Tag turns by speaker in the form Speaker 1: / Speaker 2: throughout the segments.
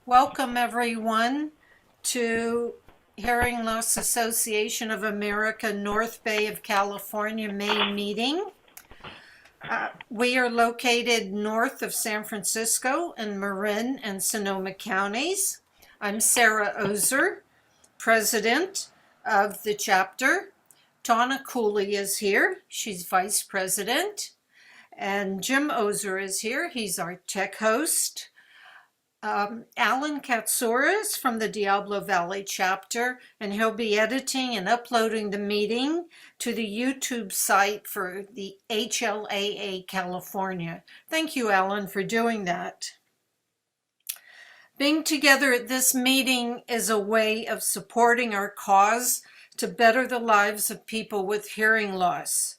Speaker 1: Welcome, everyone, to Hearing Loss Association of America, North Bay of California May meeting. We are located north of San Francisco in Marin and Sonoma counties. I'm Sarah Ozer, president of the chapter. Tawna Cooley is here. She's vice president. And Jim Ozer is here. He's our tech host. Alan Katsouras from the Diablo Valley chapter, and he'll be editing and uploading the meeting to the YouTube site for the HLAA California. Thank you, Alan, for doing that. Being together at this meeting is a way of supporting our cause to better the lives of people with hearing loss.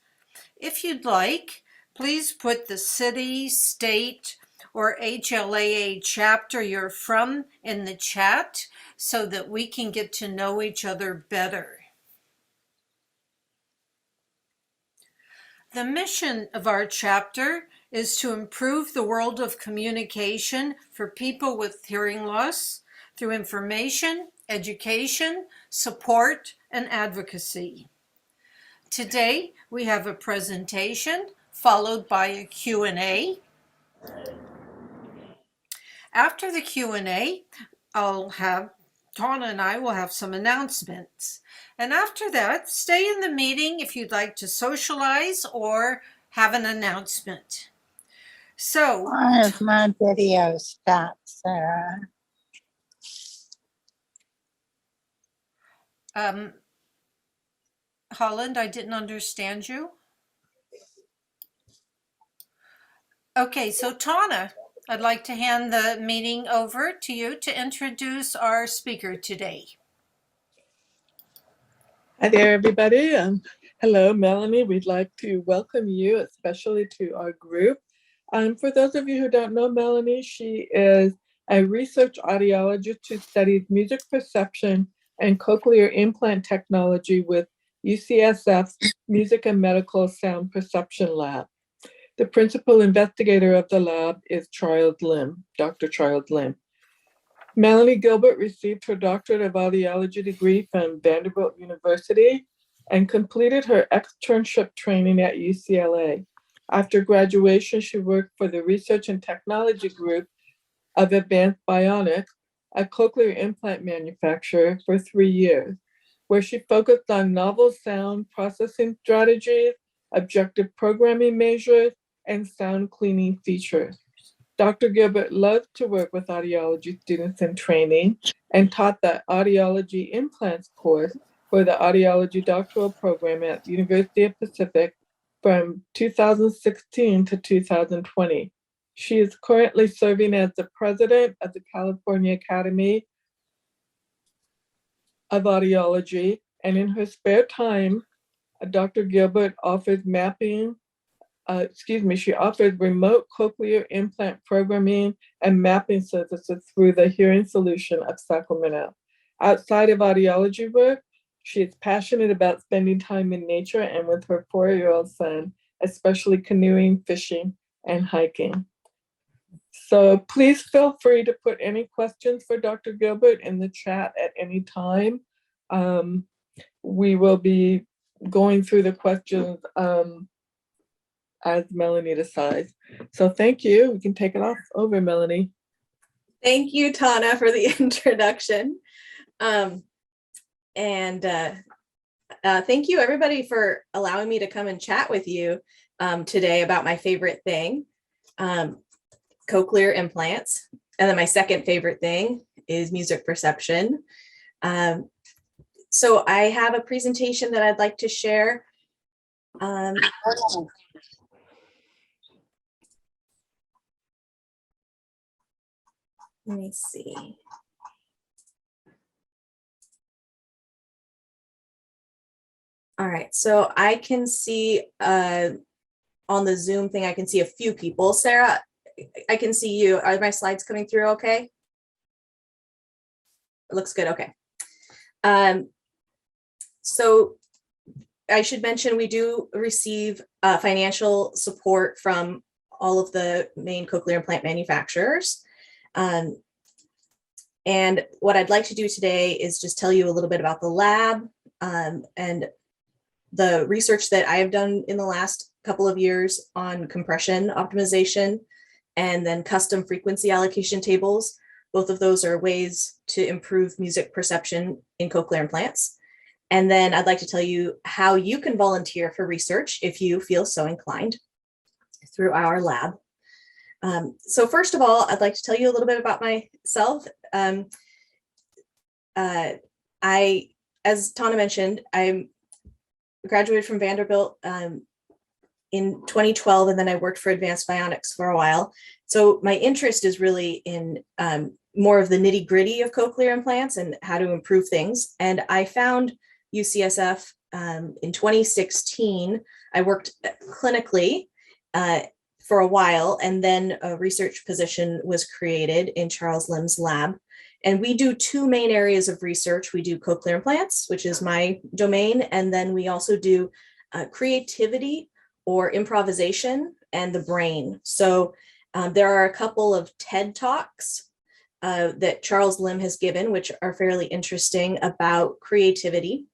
Speaker 1: If you'd like, please put the city, state, or HLAA chapter you're from in the chat so that we can get to know each other better. The mission of our chapter is to improve the world of communication for people with hearing loss through information, education, support, and advocacy. Today, we have a presentation followed by a Q&A. After the Q&A, Tawna and I will have some announcements. And after that, stay in the meeting if you'd like to socialize or have an announcement. So,
Speaker 2: why is my video stopped, Sarah?
Speaker 1: Holland, I didn't understand you. Okay, so Tawna, I'd like to hand the meeting over to you to introduce our speaker today.
Speaker 3: Hi there, everybody. Hello, Melanie. We'd like to welcome you, especially to our group. For those of you who don't know Melanie, she is a research audiologist who studies music perception and cochlear implant technology with UCSF's Music and Medical Sound Perception Lab. The principal investigator of the lab is Dr. Charles Lim. Melanie Gilbert received her doctorate of audiology degree from Vanderbilt University and completed her externship training at UCLA. After graduation, she worked for the Research and Technology Group of Advanced Bionics, a cochlear implant manufacturer, for 3 years, where she focused on novel sound processing strategies, objective programming measures, and sound cleaning features. Dr. Gilbert loved to work with audiology students in training and taught the audiology implants course for the audiology doctoral program at the University of Pacific from 2016 to 2020. She is currently serving as the president of the California Academy of Audiology, and in her spare time, Dr. Gilbert offers she offers remote cochlear implant programming and mapping services through the Hearing Solution of Sacramento. Outside of audiology work, she is passionate about spending time in nature and with her 4-year-old son, especially canoeing, fishing, and hiking. So please feel free to put any questions for Dr. Gilbert in the chat at any time. We will be going through the questions as Melanie decides. So thank you. We can take it off over, Melanie.
Speaker 4: Thank you, Tawna, for the introduction. Thank you, everybody, for allowing me to come and chat with you today about my favorite thing, cochlear implants. And then my second favorite thing is music perception. So I have a presentation that I'd like to share. Let me see. All right, so I can see on the Zoom thing, I can see a few people. Sarah, I can see you. Are my slides coming through okay? It looks good, okay. So I should mention we do receive financial support from all of the main cochlear implant manufacturers. And what I'd like to do today is just tell you a little bit about the lab and the research that I have done in the last couple of years on compression optimization and then custom frequency allocation tables. Both of those are ways to improve music perception in cochlear implants. And then I'd like to tell you how you can volunteer for research if you feel so inclined through our lab. So first of all, I'd like to tell you a little bit about myself. As Tana mentioned, I graduated from Vanderbilt in 2012, and then I worked for Advanced Bionics for a while. So my interest is really in more of the nitty gritty of cochlear implants and how to improve things. And I found UCSF in 2016. I worked clinically for a while, and then a research position was created in Charles Lim's lab. And we do two main areas of research. We do cochlear implants, which is my domain, and then we also do creativity or improvisation and the brain. So there are a couple of TED Talks that Charles Lim has given, which are fairly interesting about creativity.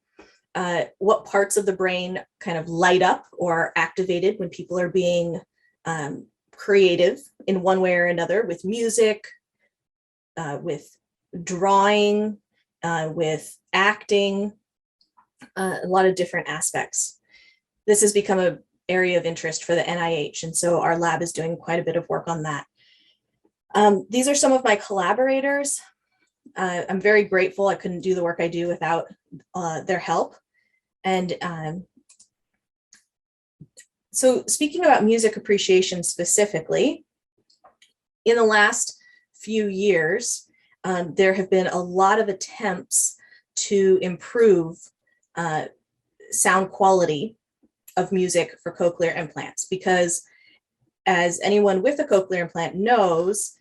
Speaker 4: What parts of the brain kind of light up or are activated when people are being creative in one way or another, with music, with drawing, with acting, a lot of different aspects. This has become an area of interest for the NIH, and so our lab is doing quite a bit of work on that. These are some of my collaborators. I'm very grateful. I couldn't do the work I do without their help. And so speaking about music appreciation specifically, in the last few years, there have been a lot of attempts to improve sound quality of music for cochlear implants, because as anyone with a cochlear implant knows,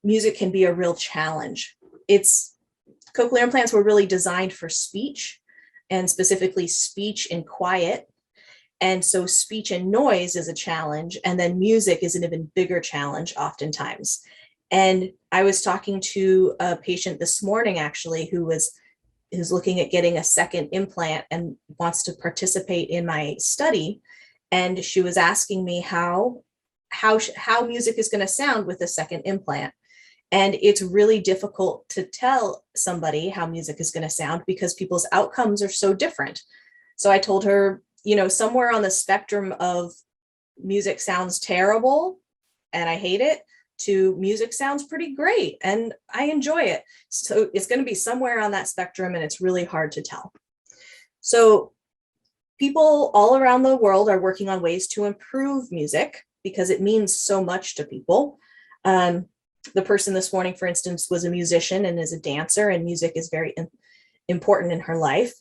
Speaker 4: music can be a real challenge. Cochlear implants were really designed for speech, and specifically speech in quiet. And so speech and noise is a challenge, and then music is an even bigger challenge oftentimes. And I was talking to a patient this morning, actually, who's looking at getting a second implant and wants to participate in my study. And she was asking me how music is going to sound with a second implant. And it's really difficult to tell somebody how music is going to sound because people's outcomes are so different. So I told her, somewhere on the spectrum of music sounds terrible and I hate it, to music sounds pretty great and I enjoy it. So it's going to be somewhere on that spectrum, and it's really hard to tell. So people all around the world are working on ways to improve music because it means so much to people. The person this morning, for instance, was a musician and is a dancer, and music is very important in her life.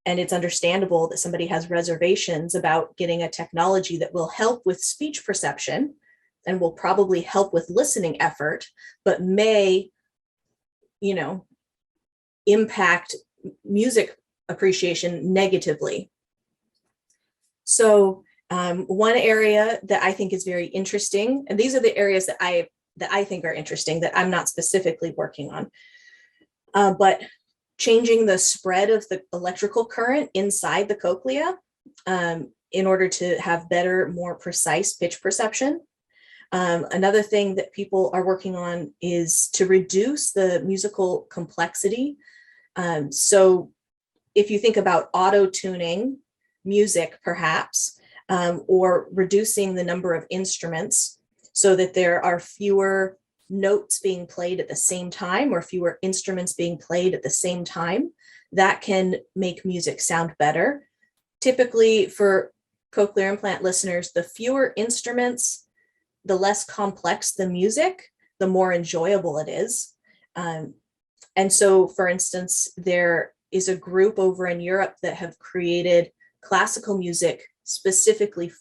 Speaker 4: And it's understandable that somebody has reservations about getting a technology that will help with speech perception and will probably help with listening effort, but may, impact music appreciation negatively. So one area that I think is very interesting, and these are the areas that I think are interesting that I'm not specifically working on, but changing the spread of the electrical current inside the cochlea in order to have better, more precise pitch perception. Another thing that people are working on is to reduce the musical complexity. So if you think about auto-tuning music, perhaps, or reducing the number of instruments so that there are fewer notes being played at the same time or fewer instruments being played at the same time, that can make music sound better. Typically, for cochlear implant listeners, the fewer instruments, the less complex the music, the more enjoyable it is. And so, for instance, there is a group over in Europe that have created classical music specifically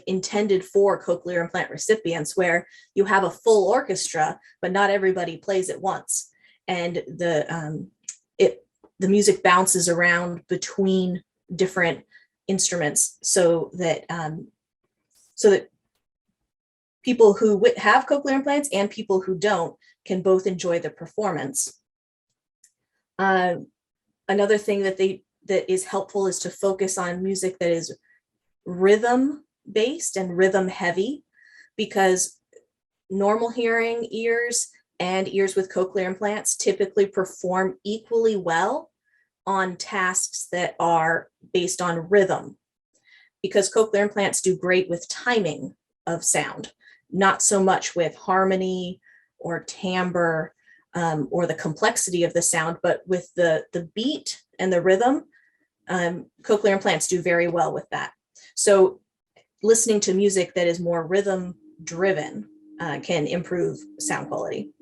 Speaker 4: intended for cochlear implant recipients, where you have a full orchestra, but not everybody plays at once. And the music bounces around between different instruments so that people who have cochlear implants and people who don't can both enjoy the performance. Another thing that is helpful is to focus on music that is rhythm based and rhythm heavy, because normal hearing ears and ears with cochlear implants typically perform equally well on tasks that are based on rhythm, because cochlear implants do great with timing of sound, not so much with harmony or timbre or the complexity of the sound, but with the beat and the rhythm. Cochlear implants do very well with that. So listening to music that is more rhythm driven can improve sound quality.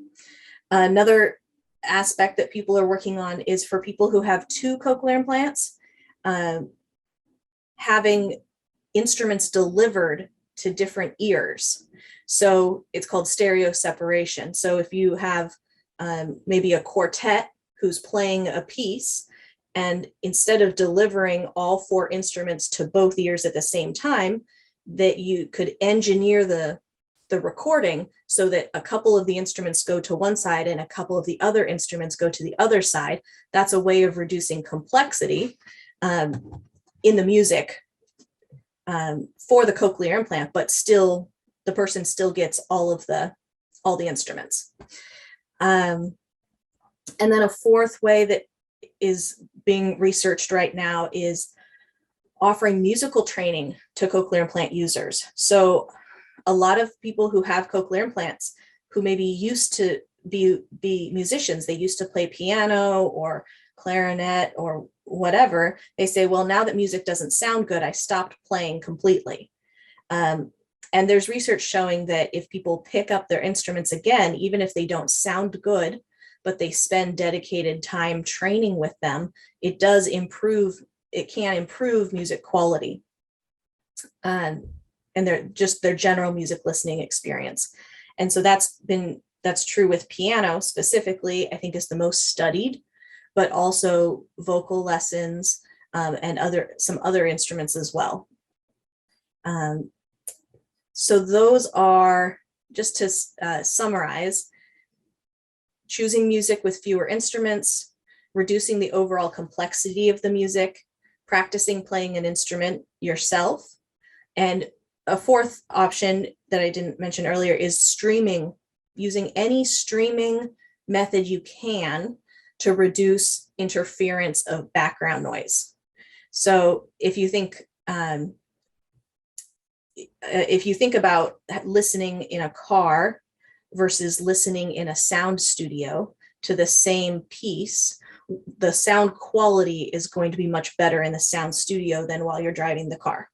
Speaker 4: Another aspect that people are working on is for people who have two cochlear implants, having instruments delivered to different ears. So it's called stereo separation. So if you have maybe a quartet who's playing a piece, and instead of delivering all four instruments to both ears at the same time, that you could engineer the recording so that a couple of the instruments go to one side and a couple of the other instruments go to the other side. That's a way of reducing complexity in the music for the cochlear implant, but still the person still gets all the instruments. And then a fourth way that is being researched right now is offering musical training to cochlear implant users. So a lot of people who have cochlear implants who maybe used to be musicians, they used to play piano or clarinet or whatever, they say, well, now that music doesn't sound good, I stopped playing completely. And there's research showing that if people pick up their instruments again, even if they don't sound good, but they spend dedicated time training with them, it can improve music quality and their general music listening experience. And so that's true with piano specifically, I think is the most studied, but also vocal lessons and some other instruments as well. So those are, just to summarize, choosing music with fewer instruments, reducing the overall complexity of the music, practicing playing an instrument yourself. And a fourth option that I didn't mention earlier is streaming, using any streaming method you can to reduce interference of background noise. So if you think about listening in a car versus listening in a sound studio to the same piece, the sound quality is going to be much better in the sound studio than while you're driving the car.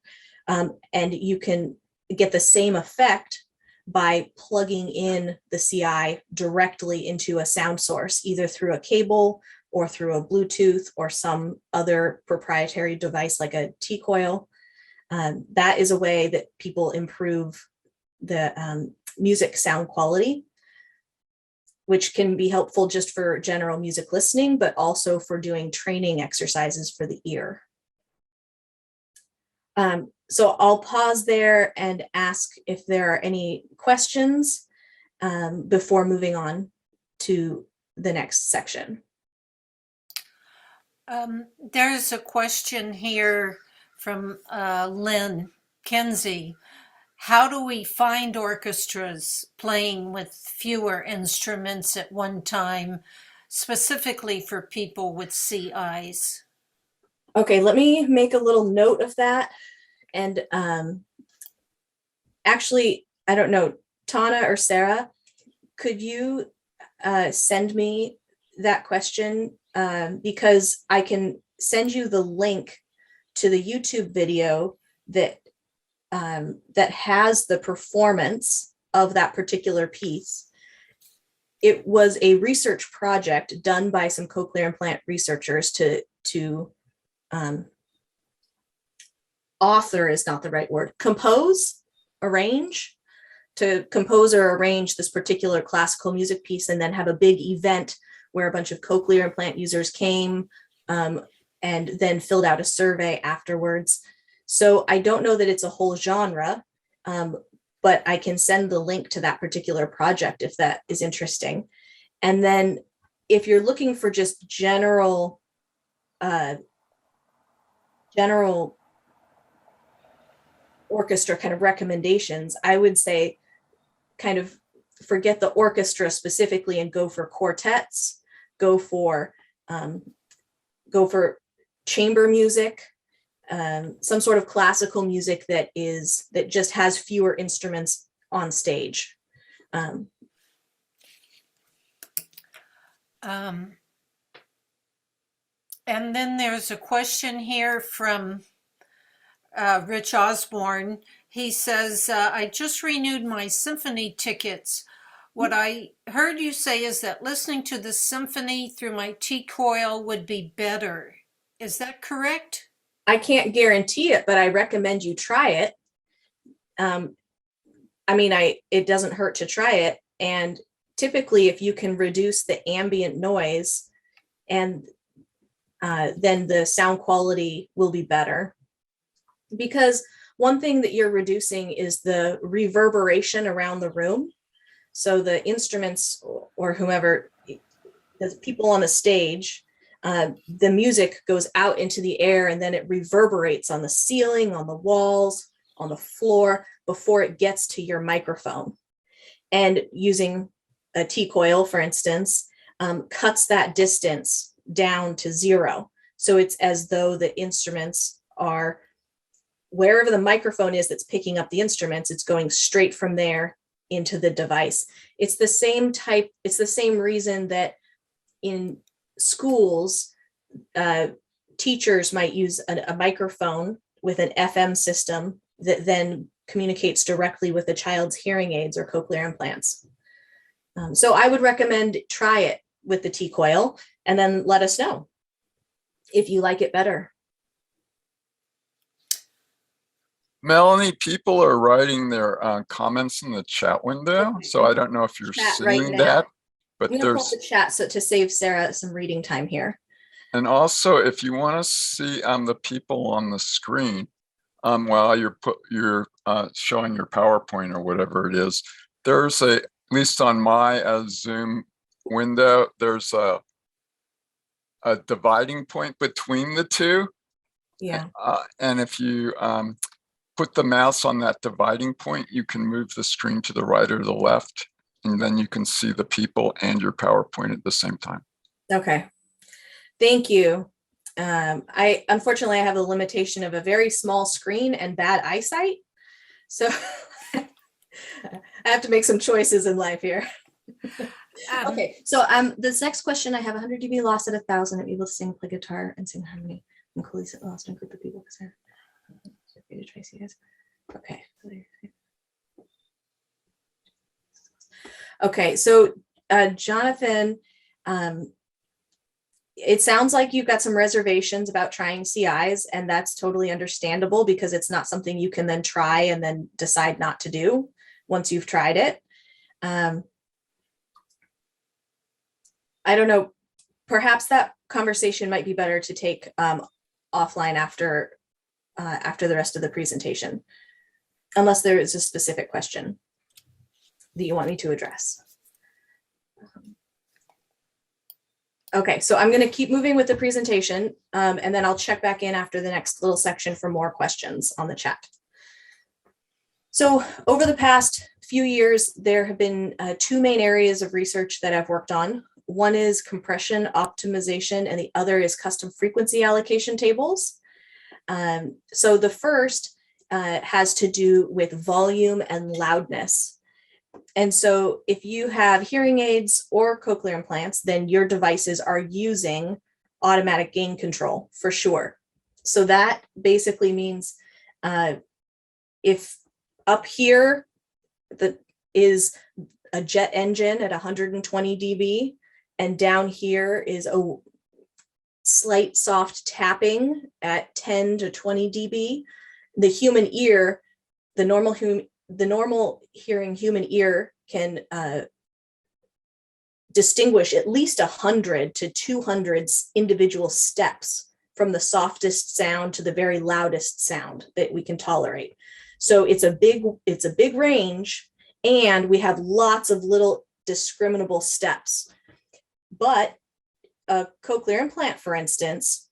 Speaker 4: And you can get the same effect by plugging in the CI directly into a sound source, either through a cable or through a Bluetooth or some other proprietary device like a T-coil. That is a way that people improve the music sound quality, which can be helpful just for general music listening, but also for doing training exercises for the ear. So I'll pause there and ask if there are any questions before moving on to the next section.
Speaker 1: There's a question here from Lynn Kinsey. How do we find orchestras playing with fewer instruments at one time, specifically for people with CIs?
Speaker 4: Okay, let me make a little note of that. And actually, I don't know, Tana or Sarah, could you send me that question? Because I can send you the link to the YouTube video that has the performance of that particular piece. It was a research project done by some cochlear implant researchers to author is not the right word, to compose or arrange this particular classical music piece, and then have a big event where a bunch of cochlear implant users came and then filled out a survey afterwards. So I don't know that it's a whole genre, but I can send the link to that particular project if that is interesting. And then if you're looking for just general orchestra kind of recommendations, I would say kind of forget the orchestra specifically and go for quartets, go for chamber music, some sort of classical music that just has fewer instruments on stage.
Speaker 1: And then there's a question here from Rich Osborne. He says, I just renewed my symphony tickets. What I heard you say is that listening to the symphony through my T-coil would be better. Is that correct?
Speaker 4: I can't guarantee it, but I recommend you try it. I mean, it doesn't hurt to try it. And typically, if you can reduce the ambient noise, and then the sound quality will be better. Because one thing that you're reducing is the reverberation around the room. So the instruments or whomever, the people on the stage, the music goes out into the air and then it reverberates on the ceiling, on the walls, on the floor before it gets to your microphone. And using a T-coil, for instance, cuts that distance down to 0. So it's as though the instruments are, wherever the microphone is that's picking up the instruments, it's going straight from there into the device. It's the same type, it's the same reason that in schools, teachers might use a microphone with an FM system that then communicates directly with the child's hearing aids or cochlear implants. So I would recommend try it with the T-coil and then let us know if you like it better.
Speaker 5: Melanie, people are writing their comments in the chat window, so I don't know if you're
Speaker 4: Chat right
Speaker 5: seeing
Speaker 4: now.
Speaker 5: that, but
Speaker 4: I'm gonna pull
Speaker 5: there's,
Speaker 4: up the chat so to save Sarah some reading time here.
Speaker 5: and also if you want to see the people on the screen while you're showing your PowerPoint or whatever it is, there's at least on my Zoom window, there's a dividing point between the two.
Speaker 4: Yeah.
Speaker 5: And if you put the mouse on that dividing point, you can move the screen to the right or the left, and then you can see the people and your PowerPoint at the same time.
Speaker 4: Okay. Thank you. Unfortunately, I have a limitation of a very small screen and bad eyesight. So I have to make some choices in life here. Okay, so this next question, I have 100 dB loss at 1,000. I'm able to sing, play guitar, and sing harmony. I'm cohesive lost in a group of people. Okay. Okay, so Jonathan, it sounds like you've got some reservations about trying CIs, and that's totally understandable because it's not something you can then try and then decide not to do once you've tried it. I don't know, perhaps that conversation might be better to take offline after the rest of the presentation, unless there is a specific question that you want me to address. Okay, so I'm going to keep moving with the presentation, and then I'll check back in after the next little section for more questions on the chat. So over the past few years, there have been two main areas of research that I've worked on. One is compression optimization, and the other is custom frequency allocation tables. So the first has to do with volume and loudness. And so if you have hearing aids or cochlear implants, then your devices are using automatic gain control for sure. So that basically means if up here that is a jet engine at 120 dB, and down here is a slight soft tapping at 10 to 20 dB, the human ear, the normal hearing human ear can distinguish at least 100 to 200 individual steps from the softest sound to the very loudest sound that we can tolerate. So it's a big range, and we have lots of little discriminable steps. But a cochlear implant, for instance,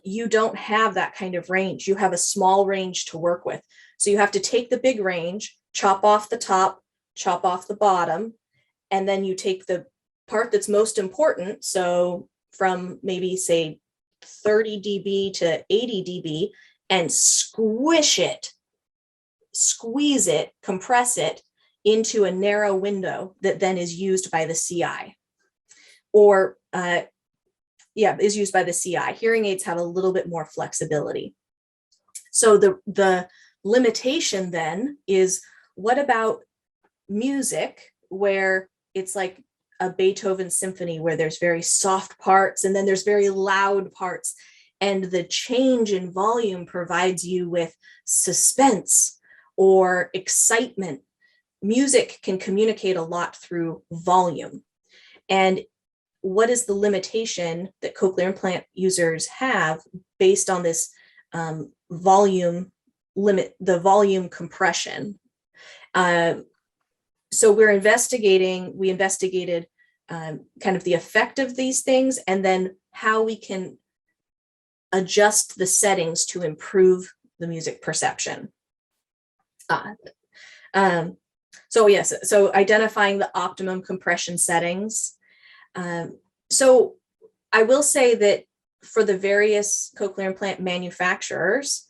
Speaker 4: you don't have that kind of range. You have a small range to work with. So you have to take the big range, chop off the top, chop off the bottom, and then you take the part that's most important. So from maybe say 30 dB to 80 dB, and squish it, squeeze it, compress it into a narrow window that then is used by the CI. Or is used by the CI. Hearing aids have a little bit more flexibility. So the limitation then is, what about music where it's like a Beethoven symphony where there's very soft parts and then there's very loud parts, and the change in volume provides you with suspense or excitement. Music can communicate a lot through volume. And what is the limitation that cochlear implant users have based on this volume limit, the volume compression? So we investigated kind of the effect of these things, and then how we can adjust the settings to improve the music perception. So identifying the optimum compression settings. So I will say that for the various cochlear implant manufacturers,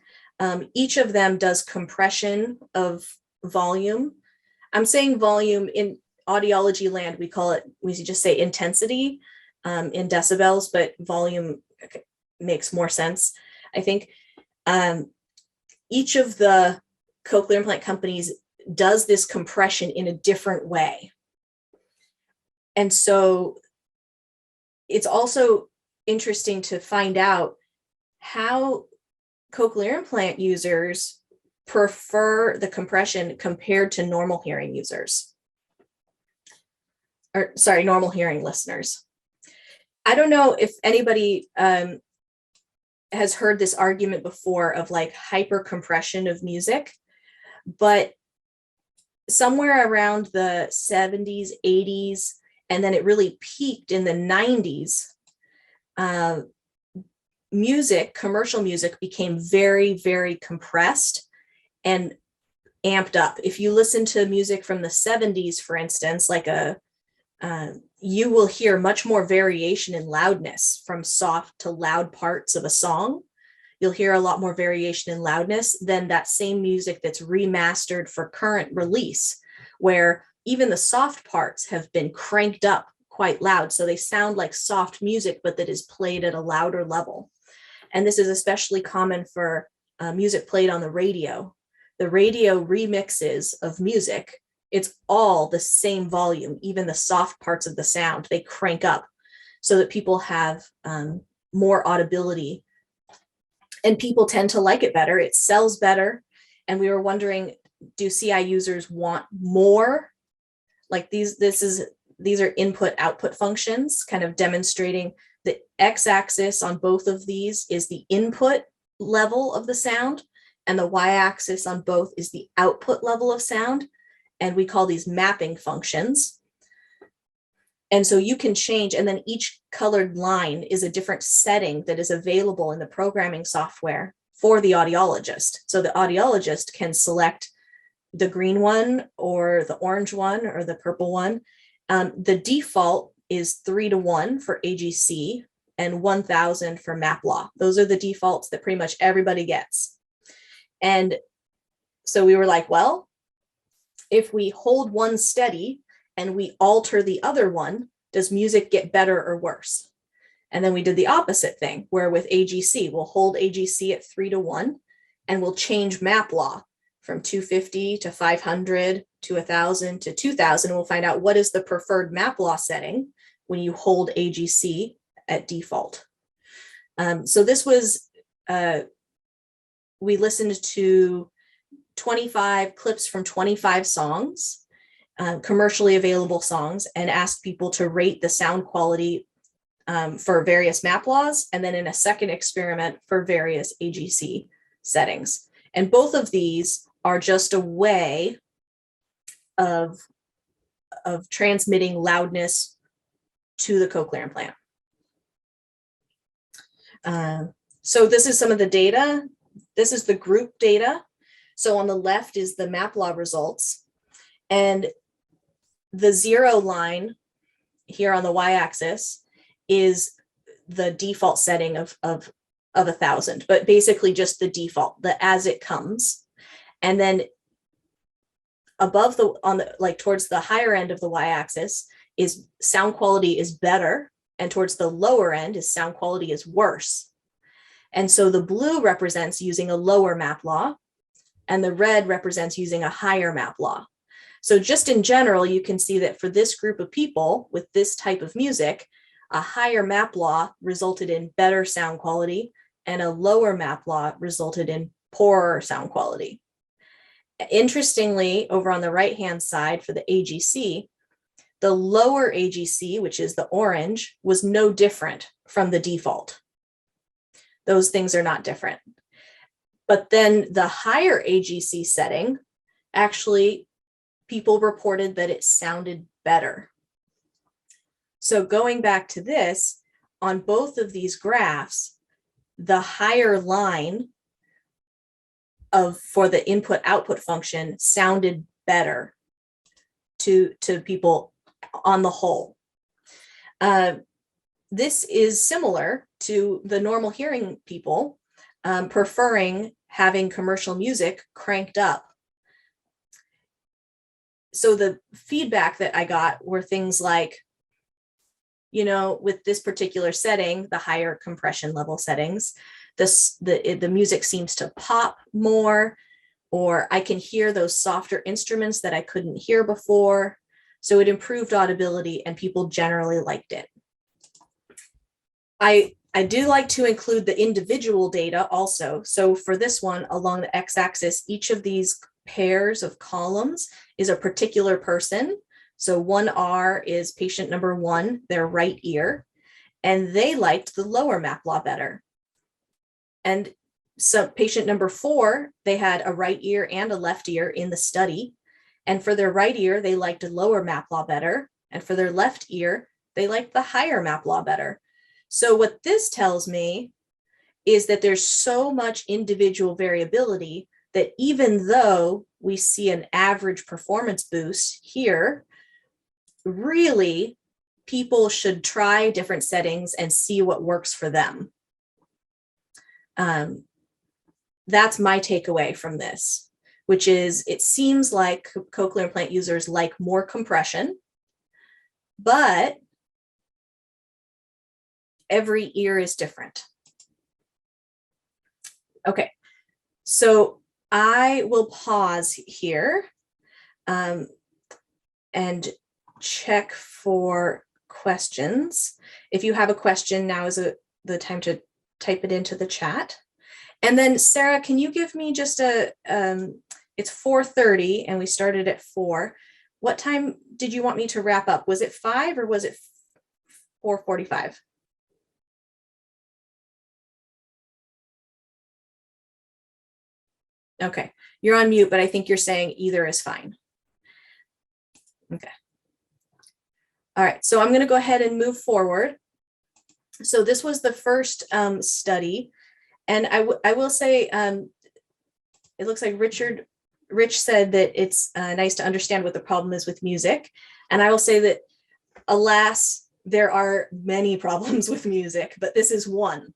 Speaker 4: each of them does compression of volume. I'm saying volume in audiology land, we just say intensity in decibels, but volume makes more sense, I think. Each of the cochlear implant companies does this compression in a different way. And so it's also interesting to find out how cochlear implant users prefer the compression compared to normal hearing users. Or sorry, normal hearing listeners. I don't know if anybody has heard this argument before of like hyper compression of music, but somewhere around the 70s, 80s, and then it really peaked in the 90s, commercial music became very, very compressed and amped up. If you listen to music from the 70s, for instance, like you will hear much more variation in loudness from soft to loud parts of a song. You'll hear a lot more variation in loudness than that same music that's remastered for current release, where even the soft parts have been cranked up quite loud. So they sound like soft music, but that is played at a louder level. And this is especially common for music played on the radio. The radio remixes of music, it's all the same volume, even the soft parts of the sound, they crank up so that people have more audibility. And people tend to like it better. It sells better. And we were wondering, do CI users want more? Like these are input-output functions, kind of demonstrating the x-axis on both of these is the input level of the sound, and the y-axis on both is the output level of sound. And we call these mapping functions. And so you can change, and then each colored line is a different setting that is available in the programming software for the audiologist. So the audiologist can select the green one or the orange one or the purple one. The default is 3:1 for AGC and 1000 for maplaw. Those are the defaults that pretty much everybody gets. And so we were like, well, if we hold one steady and we alter the other one, does music get better or worse? And then we did the opposite thing, where with AGC, we'll hold AGC at 3:1 and we'll change maplaw from 250 to 500 to 1000 to 2000. We'll find out what is the preferred maplaw setting when you hold AGC at default. So this was, we listened to 25 clips from 25 songs, commercially available songs, and asked people to rate the sound quality for various maplaws, and then in a second experiment for various AGC settings. And both of these are just a way of transmitting loudness to the cochlear implant. So this is some of the data. This is the group data. So on the left is the maplaw results, and the 0 line here on the y-axis is the default setting of 1,000, but basically just the default, the as it comes. And then above towards the higher end of the y-axis is sound quality is better, and towards the lower end is sound quality is worse. And so the blue represents using a lower maplaw, and the red represents using a higher maplaw. So just in general, you can see that for this group of people with this type of music, a higher maplaw resulted in better sound quality, and a lower maplaw resulted in poorer sound quality. Interestingly, over on the right-hand side for the AGC, the lower AGC, which is the orange, was no different from the default. Those things are not different. But then the higher AGC setting, actually, people reported that it sounded better. So going back to this, on both of these graphs, the higher line for the input-output function sounded better to people on the whole. This is similar to the normal hearing people preferring having commercial music cranked up. So the feedback that I got were things like, with this particular setting, the higher compression level settings, the music seems to pop more, or I can hear those softer instruments that I couldn't hear before. So it improved audibility, and people generally liked it. I do like to include the individual data also. So for this one, along the x-axis, each of these pairs of columns is a particular person. So 1R is patient number 1, their right ear, and they liked the lower maplaw better. And so patient number 4, they had a right ear and a left ear in the study. And for their right ear, they liked a lower maplaw better. And for their left ear, they liked the higher maplaw better. So what this tells me is that there's so much individual variability that even though we see an average performance boost here, really people should try different settings and see what works for them. That's my takeaway from this, which is it seems like cochlear implant users like more compression, but every ear is different. Okay, so I will pause here and check for questions. If you have a question, now is the time to type it into the chat. And then Sarah, can you give me just it's 4:30 and we started at 4. What time did you want me to wrap up? Was it 5 or was it 4:45? Okay, you're on mute, but I think you're saying either is fine. Okay. All right, so I'm going to go ahead and move forward. So this was the first study, and I will say it looks like Rich said that it's nice to understand what the problem is with music, and I will say that, alas, there are many problems with music, but this is one.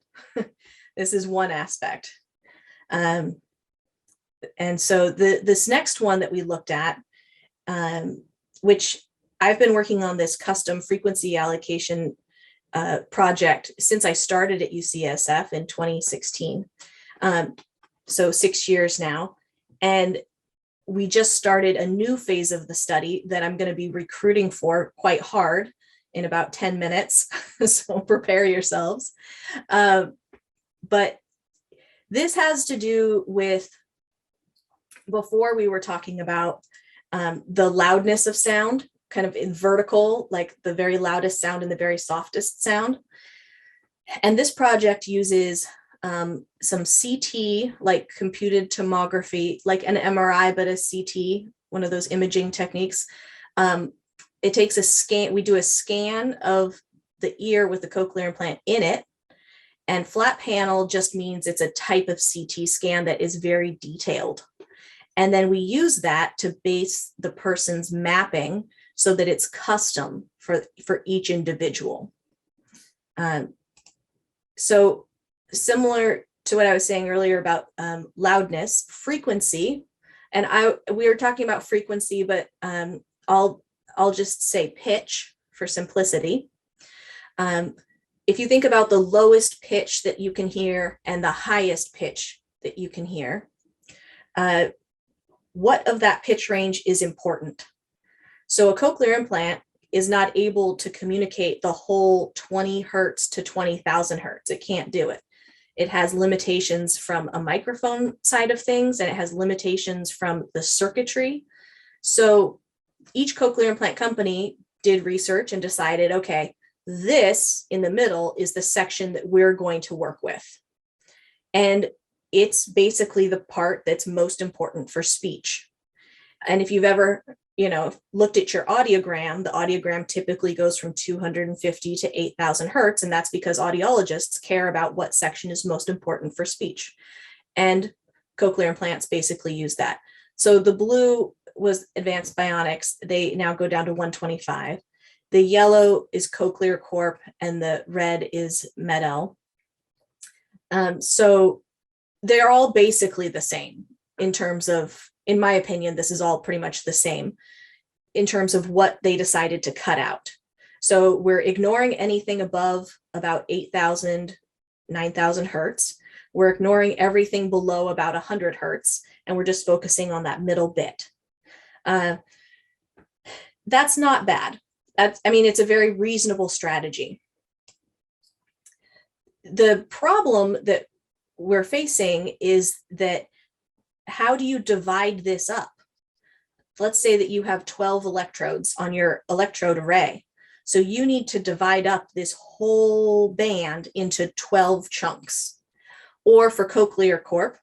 Speaker 4: This is one aspect. And so this next one that we looked at, which I've been working on this custom frequency allocation project since I started at UCSF in 2016. So 6 years now. And we just started a new phase of the study that I'm going to be recruiting for quite hard in about 10 minutes. So prepare yourselves. But this has to do with, before we were talking about the loudness of sound, kind of in vertical, like the very loudest sound and the very softest sound. And this project uses some CT, like computed tomography, like an MRI, but a CT, one of those imaging techniques. It takes a scan. We do a scan of the ear with the cochlear implant in it. And flat panel just means it's a type of CT scan that is very detailed. And then we use that to base the person's mapping so that it's custom for each individual. So similar to what I was saying earlier about loudness, frequency, and we were talking about frequency, but I'll just say pitch for simplicity. If you think about the lowest pitch that you can hear and the highest pitch that you can hear, what of that pitch range is important? So a cochlear implant is not able to communicate the whole 20 hertz to 20,000 hertz. It can't do it. It has limitations from a microphone side of things, and it has limitations from the circuitry. So each cochlear implant company did research and decided, okay, this in the middle is the section that we're going to work with. And it's basically the part that's most important for speech. And if you've ever, looked at your audiogram, the audiogram typically goes from 250 to 8,000 hertz. And that's because audiologists care about what section is most important for speech. And cochlear implants basically use that. So the blue was Advanced Bionics. They now go down to 125. The yellow is Cochlear Corp and the red is Med-El. So they're all basically the same in terms of, in my opinion, this is all pretty much the same in terms of what they decided to cut out. So we're ignoring anything above about 8,000, 9,000 hertz. We're ignoring everything below about 100 hertz, and we're just focusing on that middle bit. That's not bad. It's a very reasonable strategy. The problem that we're facing is that how do you divide this up? Let's say that you have 12 electrodes on your electrode array. So you need to divide up this whole band into 12 chunks. Or for Cochlear Corp,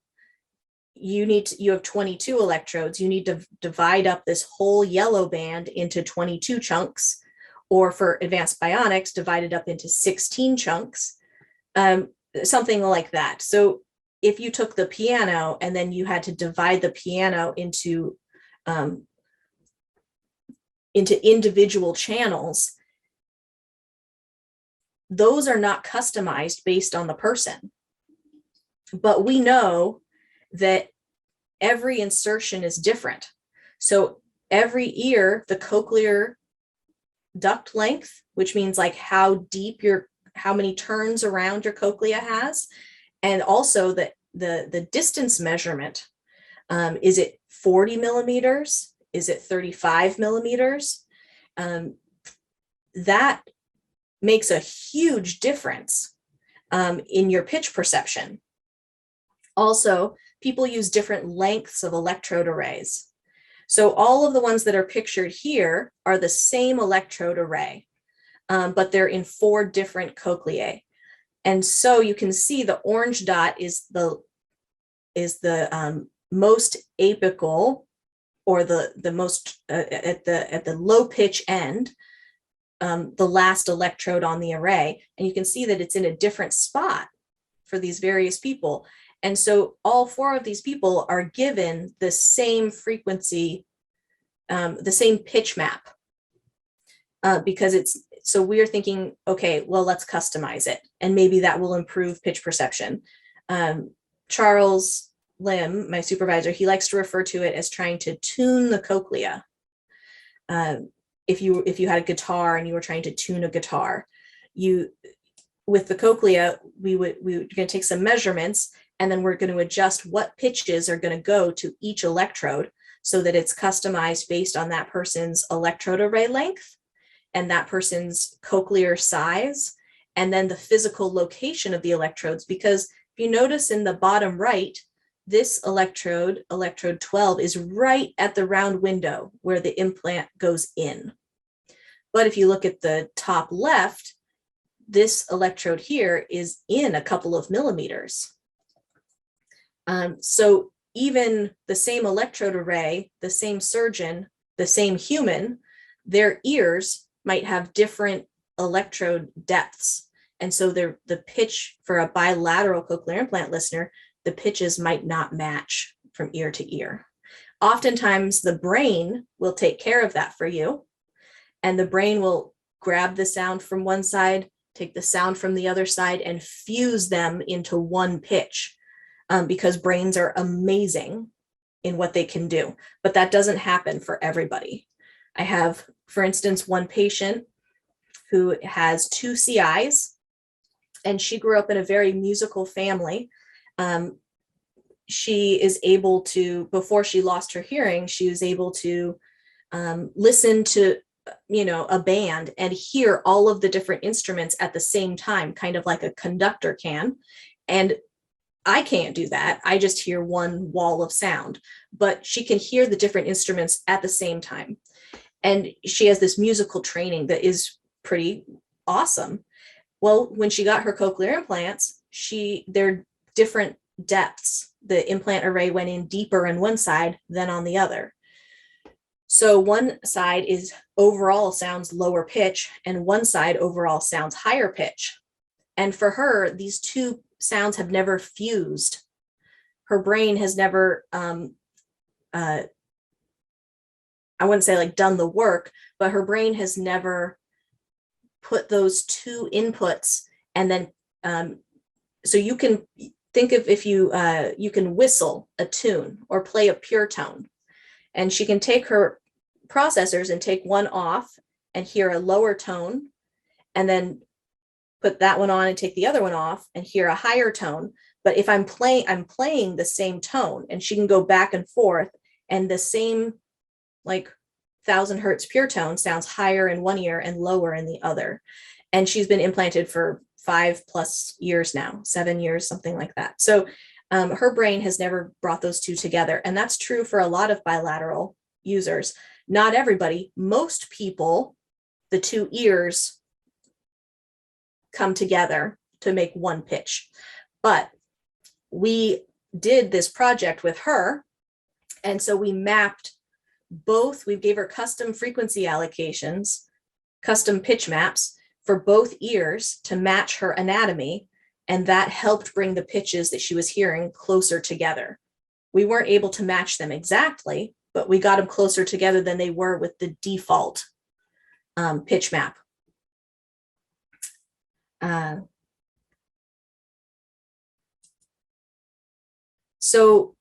Speaker 4: you have 22 electrodes. You need to divide up this whole yellow band into 22 chunks. Or for Advanced Bionics, divided up into 16 chunks, something like that. So if you took the piano and then you had to divide the piano into individual channels, those are not customized based on the person. But we know that every insertion is different. So every ear, the cochlear duct length, which means like how many turns around your cochlea has, and also the distance measurement. Is it 40 millimeters? Is it 35 millimeters? That makes a huge difference in your pitch perception. Also, people use different lengths of electrode arrays. So all of the ones that are pictured here are the same electrode array, but they're in 4 different cochleae. And so you can see the orange dot is the most apical, or the most at the low pitch end, the last electrode on the array. And you can see that it's in a different spot for these various people. And so all 4 of these people are given the same frequency, the same pitch map, because so we're thinking, okay, well, let's customize it. And maybe that will improve pitch perception. Charles Lim, my supervisor, he likes to refer to it as trying to tune the cochlea. If you had a guitar and you were trying to tune a guitar, with the cochlea, we're going to take some measurements, and then we're going to adjust what pitches are going to go to each electrode so that it's customized based on that person's electrode array length and that person's cochlear size, and then the physical location of the electrodes. Because if you notice in the bottom right, this electrode 12, is right at the round window where the implant goes in. But if you look at the top left, this electrode here is in a couple of millimeters. So even the same electrode array, the same surgeon, the same human, their ears might have different electrode depths. And so the pitch for a bilateral cochlear implant listener, the pitches might not match from ear to ear. Oftentimes the brain will take care of that for you, and the brain will grab the sound from one side, take the sound from the other side, and fuse them into one pitch, because brains are amazing in what they can do. But that doesn't happen for everybody. I have, for instance, one patient who has 2 CIs, and she grew up in a very musical family. She is able to, before she lost her hearing, she was able to listen to, a band and hear all of the different instruments at the same time, kind of like a conductor can. And I can't do that. I just hear one wall of sound, but she can hear the different instruments at the same time. And she has this musical training that is pretty awesome. Well, when she got her cochlear implants, they're different depths. The implant array went in deeper on one side than on the other. So one side is overall sounds lower pitch, and one side overall sounds higher pitch. And for her, these two sounds have never fused. Her brain has never, I wouldn't say like done the work, but her brain has never put those two inputs. And then, so you can think of if you can whistle a tune or play a pure tone, and she can take her processors and take one off and hear a lower tone, and then put that one on and take the other one off and hear a higher tone. But if I'm playing the same tone, and she can go back and forth, and the same like 1,000 hertz pure tone sounds higher in one ear and lower in the other. And she's been implanted for 5+ years now, 7 years, something like that. So her brain has never brought those two together. And that's true for a lot of bilateral users. Not everybody, most people, the two ears come together to make one pitch. But we did this project with her. And so we mapped both, we gave her custom frequency allocations, custom pitch maps for both ears to match her anatomy. And that helped bring the pitches that she was hearing closer together. We weren't able to match them exactly, but we got them closer together than they were with the default pitch map. So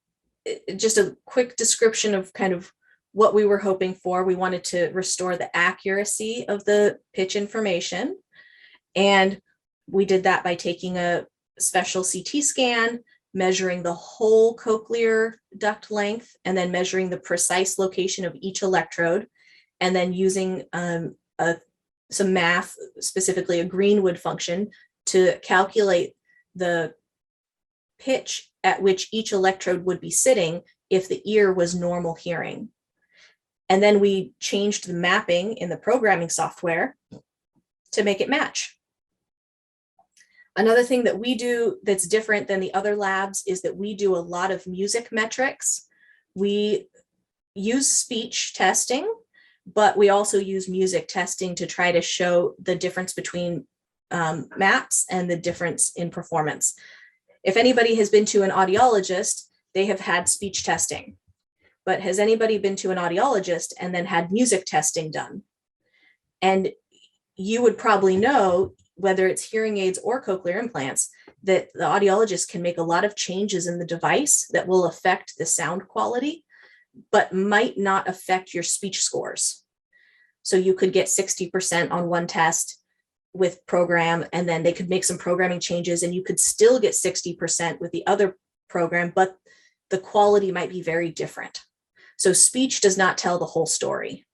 Speaker 4: just a quick description of kind of what we were hoping for. We wanted to restore the accuracy of the pitch information. And we did that by taking a special CT scan, measuring the whole cochlear duct length, and then measuring the precise location of each electrode, and then using some math, specifically a Greenwood function, to calculate the pitch at which each electrode would be sitting if the ear was normal hearing. And then we changed the mapping in the programming software to make it match. Another thing that we do that's different than the other labs is that we do a lot of music metrics. We use speech testing, but we also use music testing to try to show the difference between maps and the difference in performance. If anybody has been to an audiologist, they have had speech testing. But has anybody been to an audiologist and then had music testing done? And you would probably know, whether it's hearing aids or cochlear implants, that the audiologist can make a lot of changes in the device that will affect the sound quality, but might not affect your speech scores. So you could get 60% on one test with program, and then they could make some programming changes, and you could still get 60% with the other program, but the quality might be very different. So speech does not tell the whole story.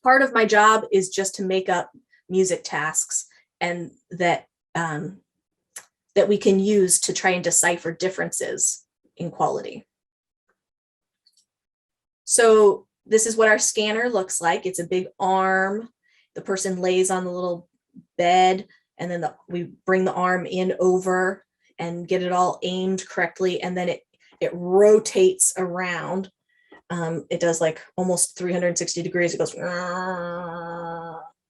Speaker 4: Part of my job is just to make up music tasks, and that that we can use to try and decipher differences in quality. So this is what our scanner looks like. It's a big arm. The person lays on the little bed, and then we bring the arm in over and get it all aimed correctly, and then it rotates around. It does like almost 360 degrees. It goes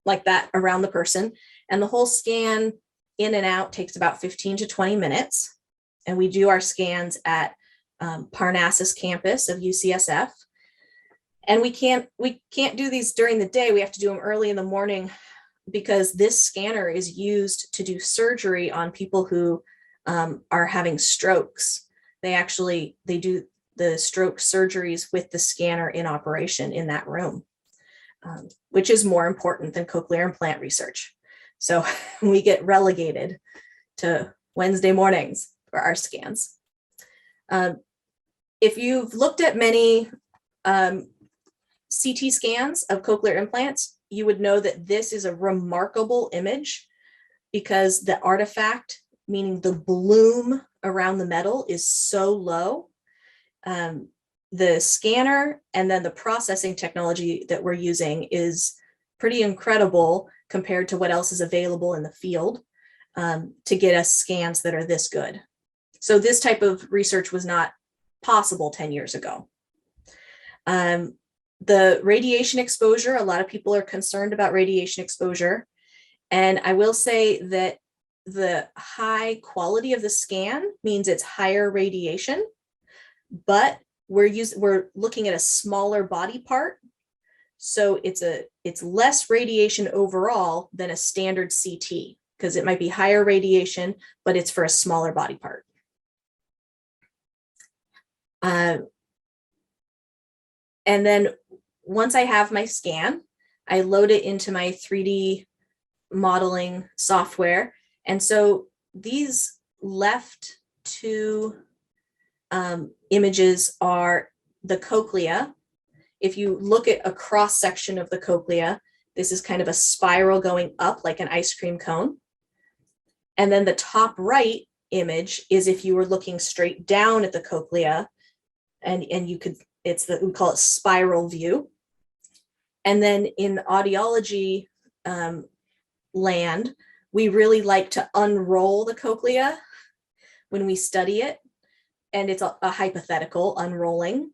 Speaker 4: like that around the person, and the whole scan in and out takes about 15 to 20 minutes. And we do our scans at Parnassus campus of UCSF. And we can't do these during the day. We have to do them early in the morning because this scanner is used to do surgery on people who are having strokes. They do the stroke surgeries with the scanner in operation in that room, which is more important than cochlear implant research. So we get relegated to Wednesday mornings for our scans. If you've looked at many CT scans of cochlear implants, you would know that this is a remarkable image because the artifact, meaning the bloom around the metal, is so low. The scanner and then the processing technology that we're using is pretty incredible compared to what else is available in the field to get us scans that are this good. So this type of research was not possible 10 years ago. The radiation exposure, a lot of people are concerned about radiation exposure. And I will say that the high quality of the scan means it's higher radiation, but we're looking at a smaller body part. So it's less radiation overall than a standard CT because it might be higher radiation, but it's for a smaller body part. And then once I have my scan, I load it into my 3D modeling software. And so these left two images are the cochlea. If you look at a cross section of the cochlea, this is kind of a spiral going up like an ice cream cone. And then the top right image is if you were looking straight down at the cochlea, and you could, we call it spiral view. And then in audiology land, we really like to unroll the cochlea when we study it. And it's a hypothetical unrolling.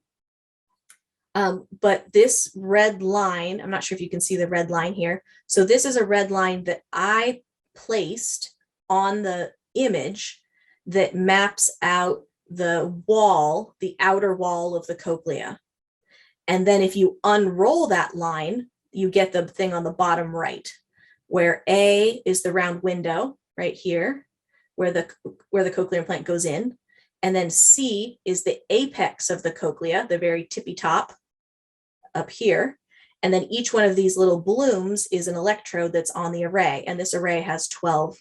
Speaker 4: But this red line, I'm not sure if you can see the red line here. So this is a red line that I placed on the image that maps out the wall, the outer wall of the cochlea. And then if you unroll that line, you get the thing on the bottom right, where A is the round window right here, where the cochlear implant goes in. And then C is the apex of the cochlea, the very tippy top up here. And then each one of these little blooms is an electrode that's on the array. And this array has 12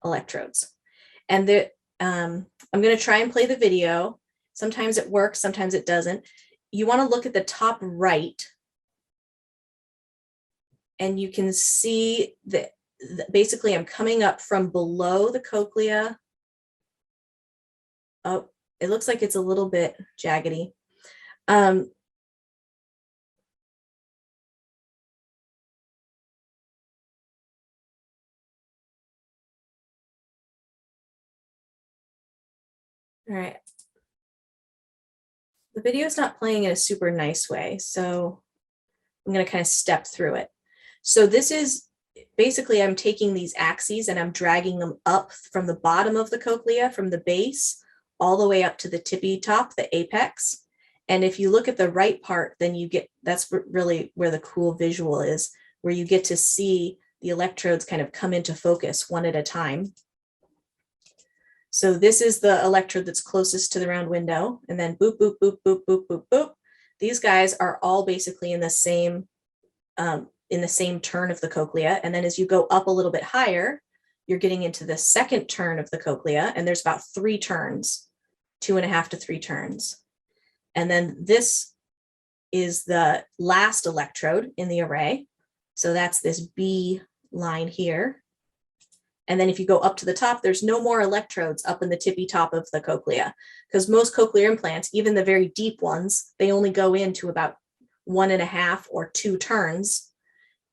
Speaker 4: electrodes. And I'm going to try and play the video. Sometimes it works, sometimes it doesn't. You want to look at the top right. And you can see that basically I'm coming up from below the cochlea. Oh, it looks like it's a little bit jaggedy. All right. The video is not playing in a super nice way, so I'm going to kind of step through it. So this is basically, I'm taking these axes and I'm dragging them up from the bottom of the cochlea, from the base, all the way up to the tippy top, the apex. And if you look at the right part, then you get, that's really where the cool visual is, where you get to see the electrodes kind of come into focus one at a time. So this is the electrode that's closest to the round window, and then boop, boop, boop, boop, boop, boop, boop. These guys are all basically in the same turn of the cochlea. And then as you go up a little bit higher, you're getting into the second turn of the cochlea, and there's about 3 turns, 2.5 to 3 turns. And then this is the last electrode in the array. So that's this B line here. And then if you go up to the top, there's no more electrodes up in the tippy top of the cochlea, because most cochlear implants, even the very deep ones, they only go into about 1.5 or 2 turns.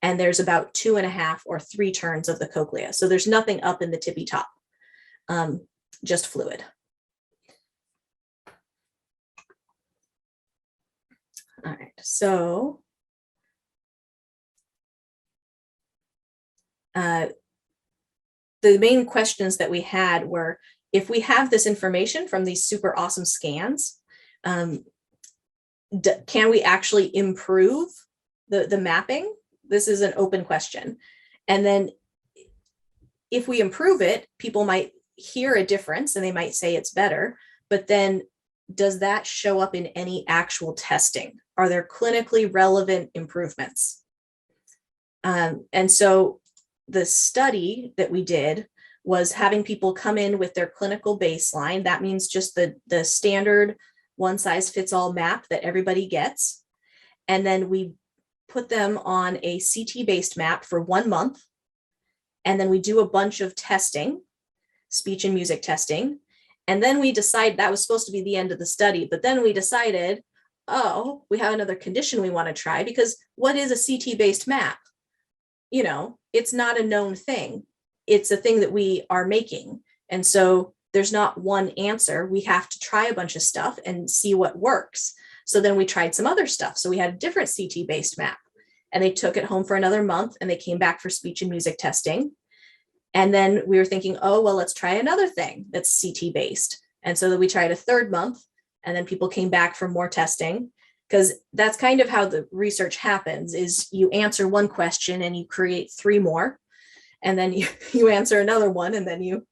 Speaker 4: and there's about 2.5 or 3 turns of the cochlea. So there's nothing up in the tippy top, just fluid. All right, so the main questions that we had were, if we have this information from these super awesome scans, can we actually improve the mapping? This is an open question. And then if we improve it, people might hear a difference and they might say it's better, but then does that show up in any actual testing? Are there clinically relevant improvements? And so the study that we did was having people come in with their clinical baseline. That means just the standard one-size-fits-all map that everybody gets. And then we put them on a CT-based map for 1 month. And then we do a bunch of testing, speech and music testing. And then we decide that was supposed to be the end of the study. But then we decided, oh, we have another condition we want to try, because what is a CT-based map? You know, it's not a known thing. It's a thing that we are making. And so there's not one answer. We have to try a bunch of stuff and see what works. So then we tried some other stuff. So we had a different CT-based map, and they took it home for another month, and they came back for speech and music testing. And then we were thinking, oh, well, let's try another thing that's CT-based. And so that we tried a 3rd month, and then people came back for more testing, because that's kind of how the research happens, is you answer one question and you create 3 more. And then you answer another one, and then you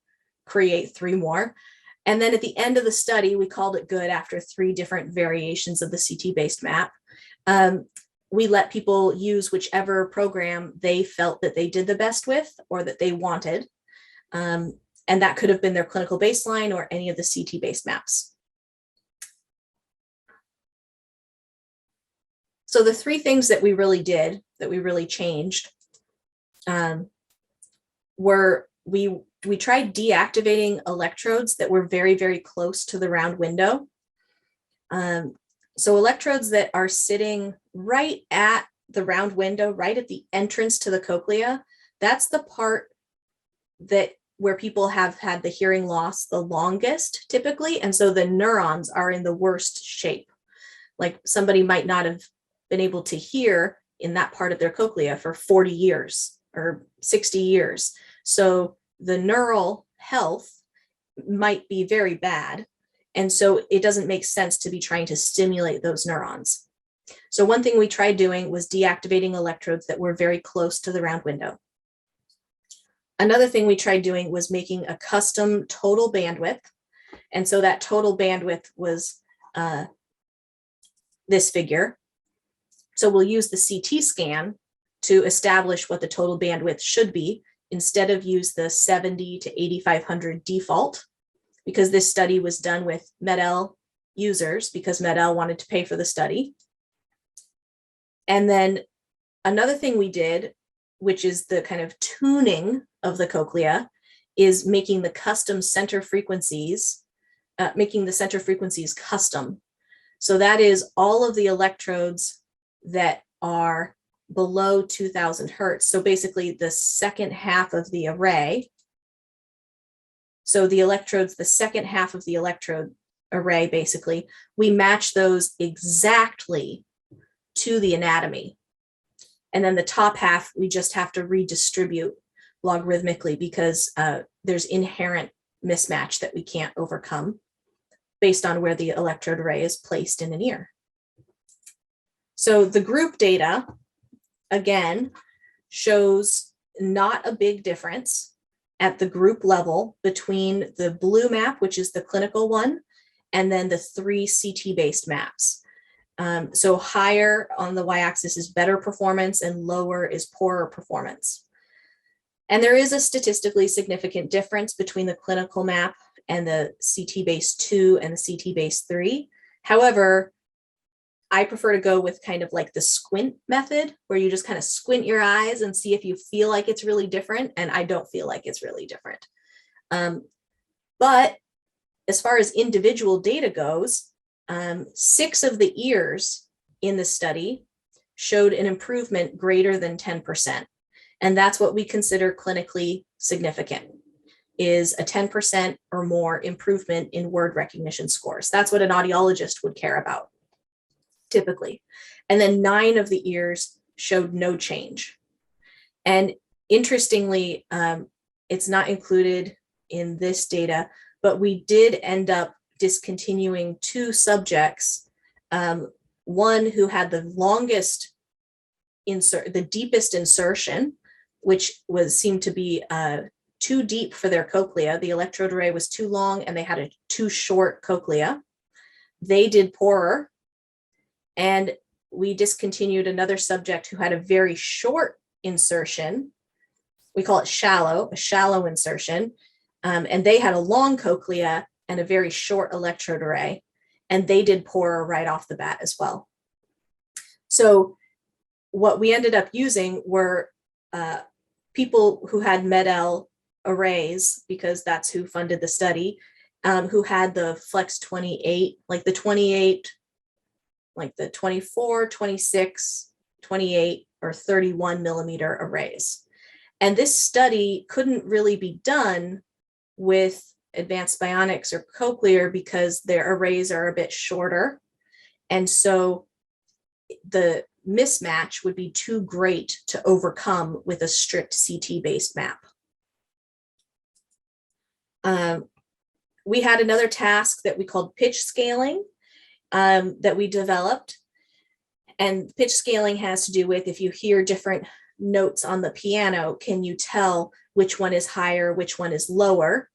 Speaker 4: create 3 more. And then at the end of the study, we called it good after 3 different variations of the CT-based map. We let people use whichever program they felt that they did the best with or that they wanted. And that could have been their clinical baseline or any of the CT-based maps. So the 3 things that we really did, that we really changed, were we tried deactivating electrodes that were very, very close to the round window. So electrodes that are sitting right at the round window, right at the entrance to the cochlea, that's the part where people have had the hearing loss the longest typically. And so the neurons are in the worst shape. Like somebody might not have been able to hear in that part of their cochlea for 40 years or 60 years. So the neural health might be very bad. And so it doesn't make sense to be trying to stimulate those neurons. So one thing we tried doing was deactivating electrodes that were very close to the round window. Another thing we tried doing was making a custom total bandwidth. And so that total bandwidth was this figure. So we'll use the CT scan to establish what the total bandwidth should be, instead of use the 70 to 8500 default, because this study was done with Med-El users, because Med-El wanted to pay for the study. And then another thing we did, which is the kind of tuning of the cochlea, is making the custom center frequencies, making the center frequencies custom. So that is all of the electrodes that are below 2000 hertz. So basically the second half of the array. So the electrodes, the second half of the electrode array, basically, we match those exactly to the anatomy. And then the top half, we just have to redistribute logarithmically, because there's inherent mismatch that we can't overcome based on where the electrode array is placed in an ear. So the group data, again, shows not a big difference at the group level between the blue map, which is the clinical one, and then the 3 CT-based maps. So higher on the y-axis is better performance and lower is poorer performance. And there is a statistically significant difference between the clinical map and the CT-based 2 and the CT-based 3. However, I prefer to go with kind of like the squint method, where you just kind of squint your eyes and see if you feel like it's really different. And I don't feel like it's really different. But as far as individual data goes, 6 of the ears in the study showed an improvement greater than 10%. And that's what we consider clinically significant, is a 10% or more improvement in word recognition scores. That's what an audiologist would care about, typically. And then 9 of the ears showed no change. And interestingly, it's not included in this data, but we did end up discontinuing 2 subjects, one who had the longest the deepest insertion, which seemed to be too deep for their cochlea. The electrode array was too long and they had a too short cochlea. They did poorer. And we discontinued another subject who had a very short insertion. We call it shallow, a shallow insertion. And they had a long cochlea and a very short electrode array. And they did poorer right off the bat as well. So what we ended up using were people who had Med-El arrays, because that's who funded the study, who had the Flex 28, like the 28, like the 24, 26, 28, or 31 millimeter arrays. And this study couldn't really be done with Advanced Bionics or Cochlear because their arrays are a bit shorter. And so the mismatch would be too great to overcome with a strict CT-based map. We had another task that we called pitch scaling that we developed. And pitch scaling has to do with, if you hear different notes on the piano, can you tell which one is higher, which one is lower?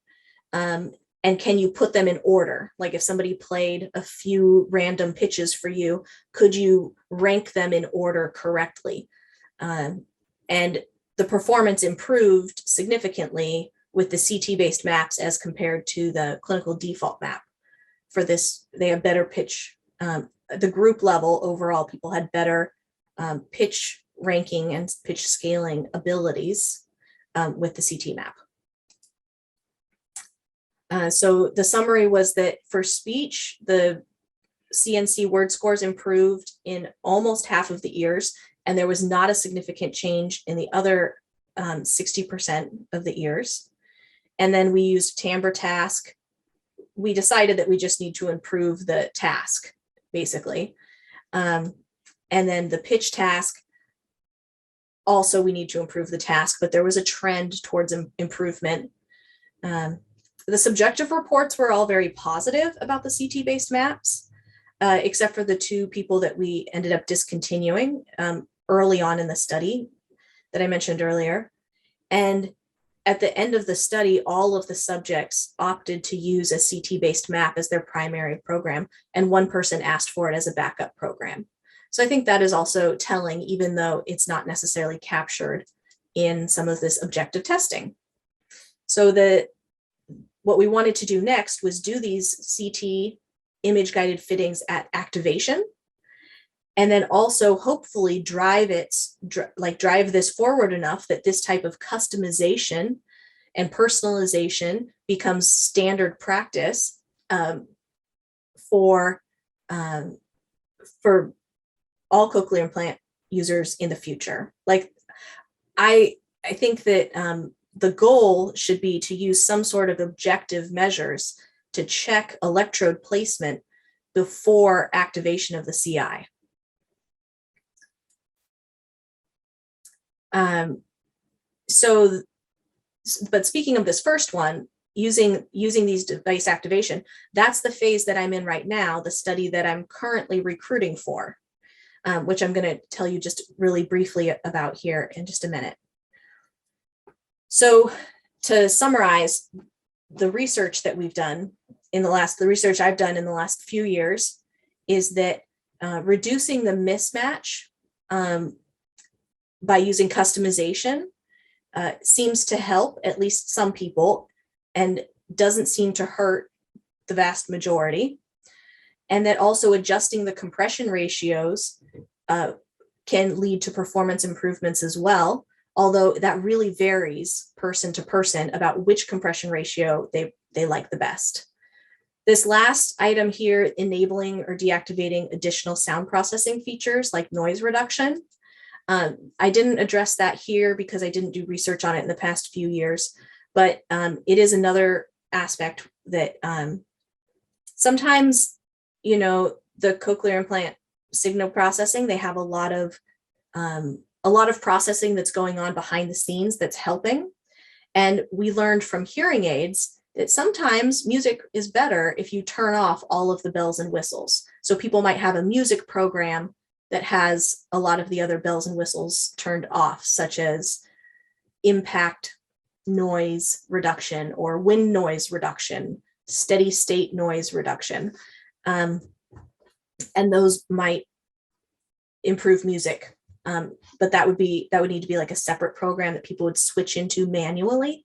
Speaker 4: And can you put them in order? Like if somebody played a few random pitches for you, could you rank them in order correctly? And the performance improved significantly with the CT-based maps as compared to the clinical default map. For this, they have better pitch. The group level overall, people had better pitch ranking and pitch scaling abilities with the CT map. So the summary was that for speech, the CNC word scores improved in almost half of the ears, and there was not a significant change in the other 60% of the ears. And then we used timbre task. We decided that we just need to improve the task, basically. And then the pitch task, also we need to improve the task, but there was a trend towards improvement. The subjective reports were all very positive about the CT-based maps, except for the 2 people that we ended up discontinuing early on in the study that I mentioned earlier. And at the end of the study, all of the subjects opted to use a CT-based map as their primary program, and 1 person asked for it as a backup program. So I think that is also telling, even though it's not necessarily captured in some of this objective testing. So what we wanted to do next was do these CT image-guided fittings at activation, and then also hopefully drive this forward enough that this type of customization and personalization becomes standard practice for all cochlear implant users in the future. Like I think that the goal should be to use some sort of objective measures to check electrode placement before activation of the CI. But speaking of this first one, using these device activation, that's the phase that I'm in right now, the study that I'm currently recruiting for, which I'm going to tell you just really briefly about here in just a minute. So to summarize, the research that we've done the research I've done in the last few years is that reducing the mismatch by using customization seems to help at least some people and doesn't seem to hurt the vast majority. And that also adjusting the compression ratios can lead to performance improvements as well, although that really varies person to person about which compression ratio they like the best. This last item here, enabling or deactivating additional sound processing features like noise reduction. I didn't address that here because I didn't do research on it in the past few years, but it is another aspect that sometimes, you know, the cochlear implant signal processing, they have a lot of processing that's going on behind the scenes that's helping. And we learned from hearing aids that sometimes music is better if you turn off all of the bells and whistles. So people might have a music program that has a lot of the other bells and whistles turned off, such as impact noise reduction or wind noise reduction, steady state noise reduction. And those might improve music. But that would need to be like a separate program that people would switch into manually,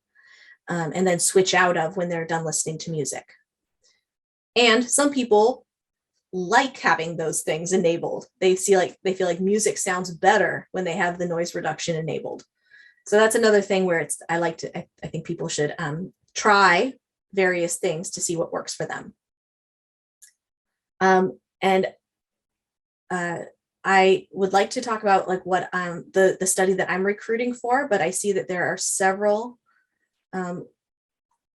Speaker 4: and then switch out of when they're done listening to music. And some people like having those things enabled. They feel like music sounds better when they have the noise reduction enabled. So that's another thing where I think people should try various things to see what works for them. And I would like to talk about like what the study that I'm recruiting for, but I see that there are several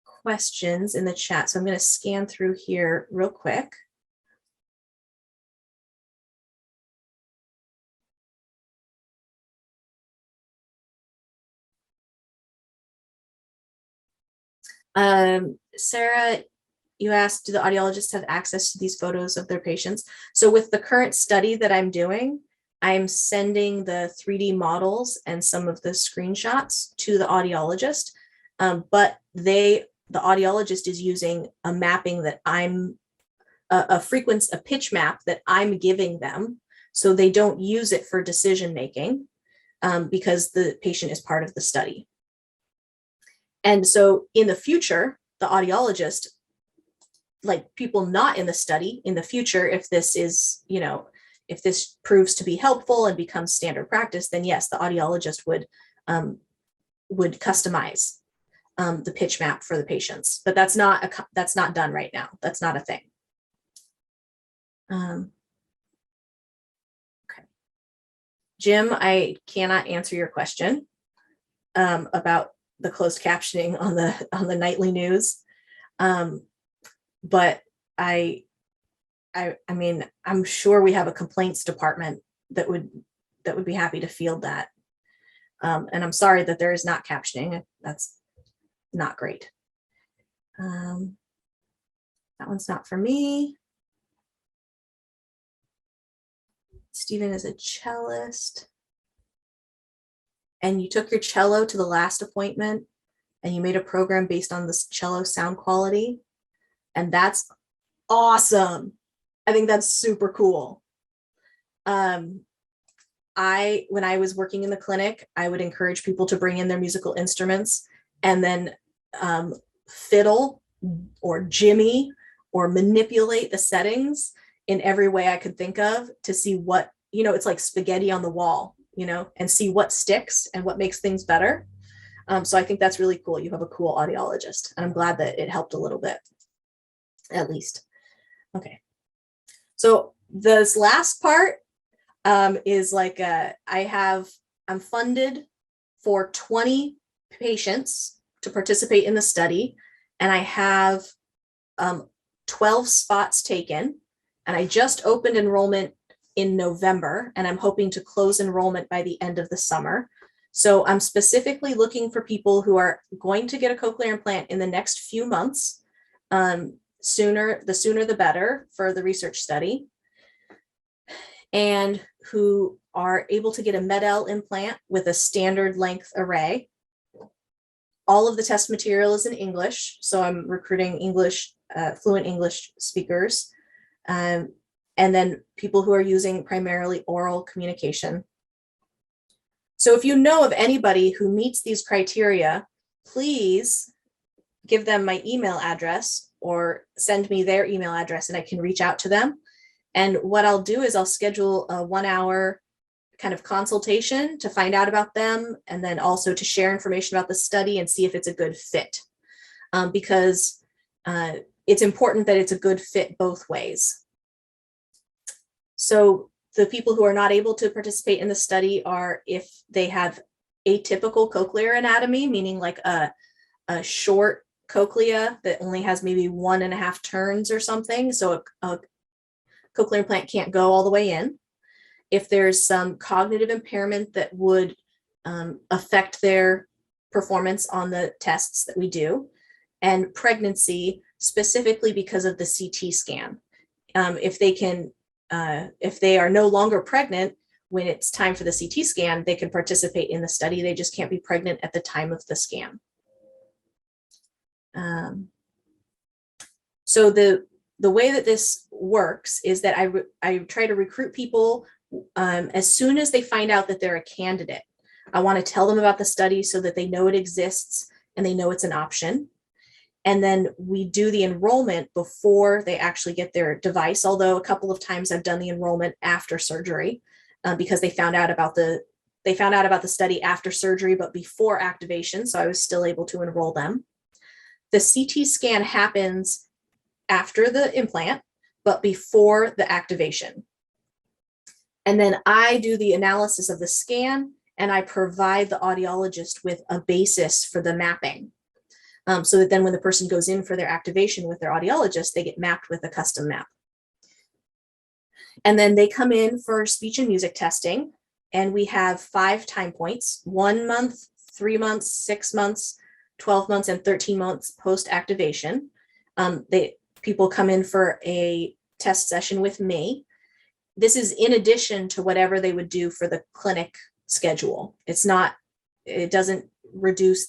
Speaker 4: questions in the chat. So I'm going to scan through here real quick. Sarah, you asked, do the audiologists have access to these photos of their patients? So with the current study that I'm doing, I'm sending the 3D models and some of the screenshots to the audiologist, but the audiologist is using a mapping that a pitch map that I'm giving them, so they don't use it for decision making because the patient is part of the study. And so in the future, the audiologist, like people not in the study, in the future, if this is, you know, if this proves to be helpful and becomes standard practice, then yes, the audiologist would customize the pitch map for the patients. But that's not done right now. That's not a thing. Okay. Jim, I cannot answer your question about the closed captioning on the nightly news. But I mean, I'm sure we have a complaints department that would be happy to field that. And I'm sorry that there is not captioning. That's not great. That one's not for me. Stephen is a cellist. And you took your cello to the last appointment and you made a program based on this cello sound quality. And that's awesome. I think that's super cool. When I was working in the clinic, I would encourage people to bring in their musical instruments and then fiddle or jimmy or manipulate the settings in every way I could think of to see what, you know, it's like spaghetti on the wall, you know, and see what sticks and what makes things better. So I think that's really cool. You have a cool audiologist, and I'm glad that it helped a little bit, at least. Okay. So this last part is like, I'm funded for 20 patients to participate in the study, and I have 12 spots taken, and I just opened enrollment in November, and I'm hoping to close enrollment by the end of the summer. So I'm specifically looking for people who are going to get a cochlear implant in the next few months. The sooner the better for the research study, and who are able to get a Med-El implant with a standard length array. All of the test material is in English, so I'm recruiting fluent English speakers, and then people who are using primarily oral communication. So if you know of anybody who meets these criteria, please give them my email address or send me their email address and I can reach out to them. And what I'll do is I'll schedule a 1-hour kind of consultation to find out about them, and then also to share information about the study and see if it's a good fit. Because it's important that it's a good fit both ways. So the people who are not able to participate in the study are if they have atypical cochlear anatomy, meaning like a short cochlea that only has maybe 1.5 turns or something. So a cochlear implant can't go all the way in. If there's some cognitive impairment that would affect their performance on the tests that we do, and pregnancy specifically because of the CT scan. If they are no longer pregnant when it's time for the CT scan, they can participate in the study. They just can't be pregnant at the time of the scan. So the way that this works is that I try to recruit people as soon as they find out that they're a candidate. I want to tell them about the study so that they know it exists and they know it's an option. And then we do the enrollment before they actually get their device, although a couple of times I've done the enrollment after surgery because they found out about the study after surgery, but before activation. So I was still able to enroll them. The CT scan happens after the implant, but before the activation. And then I do the analysis of the scan and I provide the audiologist with a basis for the mapping. So that then when the person goes in for their activation with their audiologist, they get mapped with a custom map. And then they come in for speech and music testing. And we have 5 time points: 1 month, 3 months, 6 months, 12 months, and 13 months post-activation. People come in for a test session with me. This is in addition to whatever they would do for the clinic schedule. It doesn't reduce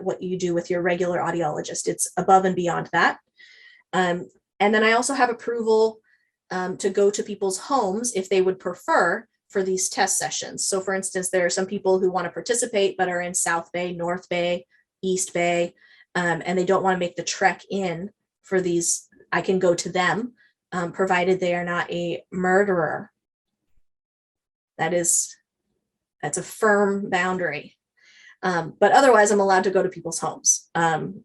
Speaker 4: what you do with your regular audiologist. It's above and beyond that. And then I also have approval to go to people's homes if they would prefer for these test sessions. So for instance, there are some people who want to participate but are in South Bay, North Bay, East Bay, and they don't want to make the trek in for these. I can go to them, provided they are not a murderer. That's a firm boundary. But otherwise, I'm allowed to go to people's homes. And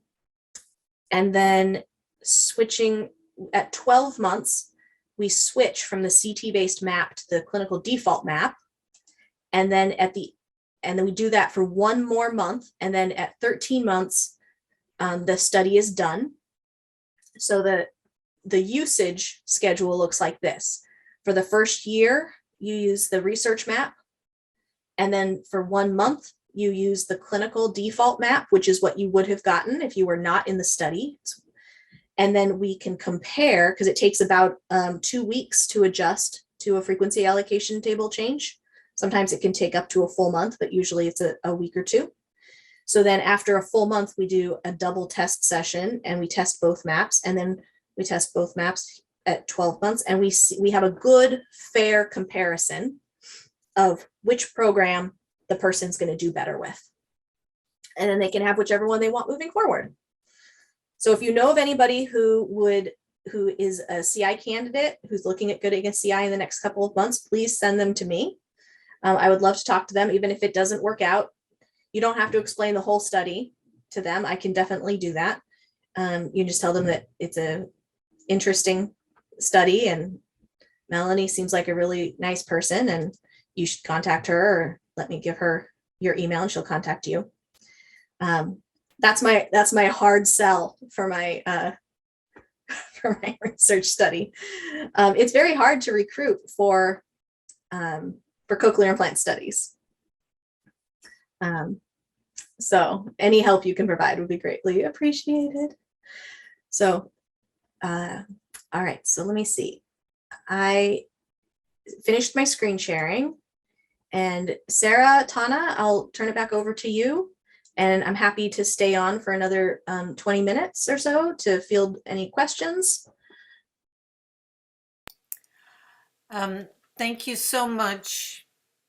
Speaker 4: then switching at 12 months, we switch from the CT-based map to the clinical default map. And then we do that for 1 more month. And then at 13 months, the study is done. So the usage schedule looks like this. For the first year, you use the research map. And then for 1 month, you use the clinical default map, which is what you would have gotten if you were not in the study. And then we can compare, because it takes about 2 weeks to adjust to a frequency allocation table change. Sometimes it can take up to a full month, but usually it's a week or 2. So then after a full month, we do a double test session and we test both maps. And then we test both maps at 12 months. And we have a good, fair comparison of which program the person's going to do better with. And then they can have whichever one they want moving forward. So if you know of anybody who is a CI candidate, who's looking at getting a CI in the next couple of months, please send them to me. I would love to talk to them, even if it doesn't work out. You don't have to explain the whole study to them. I can definitely do that. You just tell them that it's a interesting study and Melanie seems like a really nice person and you should contact her, or let me give her your email and she'll contact you. That's my hard sell for my research study. It's very hard to recruit for cochlear implant studies. So any help you can provide would be greatly appreciated. So, all right, so let me see. I finished my screen sharing. And Sarah, Tana, I'll turn it back over to you. And I'm happy to stay on for another 20 minutes or so to field any questions.
Speaker 1: Thank you so much,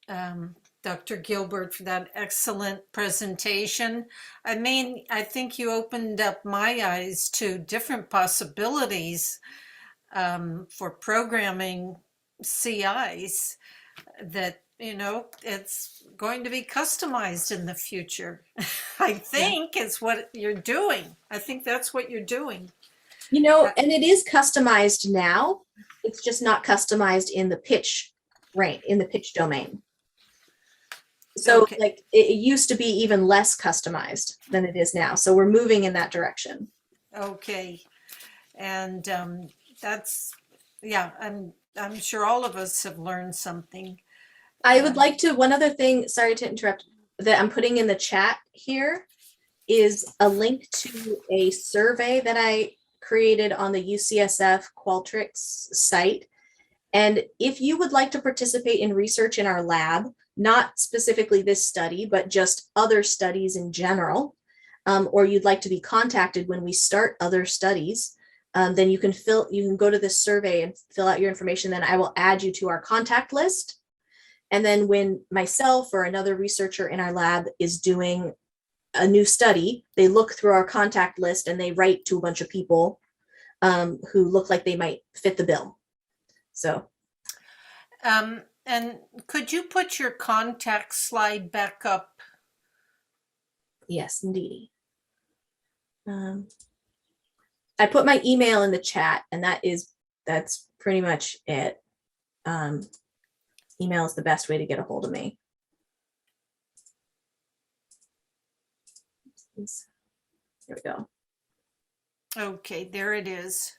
Speaker 1: Dr. Gilbert, for that excellent presentation. I think you opened up my eyes to different possibilities for programming CIs that, it's going to be customized in the future. I think it's what you're doing. I think that's what you're doing.
Speaker 4: You know, and it is customized now. It's just not customized in the pitch range, in the pitch domain. So
Speaker 1: Okay.
Speaker 4: like it used to be even less customized than it is now. So we're moving in that direction.
Speaker 1: Okay. And that's, yeah, I'm sure all of us have learned something.
Speaker 4: I would like to, one other thing, sorry to interrupt, that I'm putting in the chat here is a link to a survey that I created on the UCSF Qualtrics site. And if you would like to participate in research in our lab, not specifically this study, but just other studies in general, or you'd like to be contacted when we start other studies, then you can go to this survey and fill out your information. Then I will add you to our contact list. And then when myself or another researcher in our lab is doing a new study, they look through our contact list and they write to a bunch of people who look like they might fit the bill. So.
Speaker 1: And could you put your contact slide back up?
Speaker 4: Yes, indeed. I put my email in the chat, and that's pretty much it. Email is the best way to get a hold of me. There we go.
Speaker 1: Okay, there it is.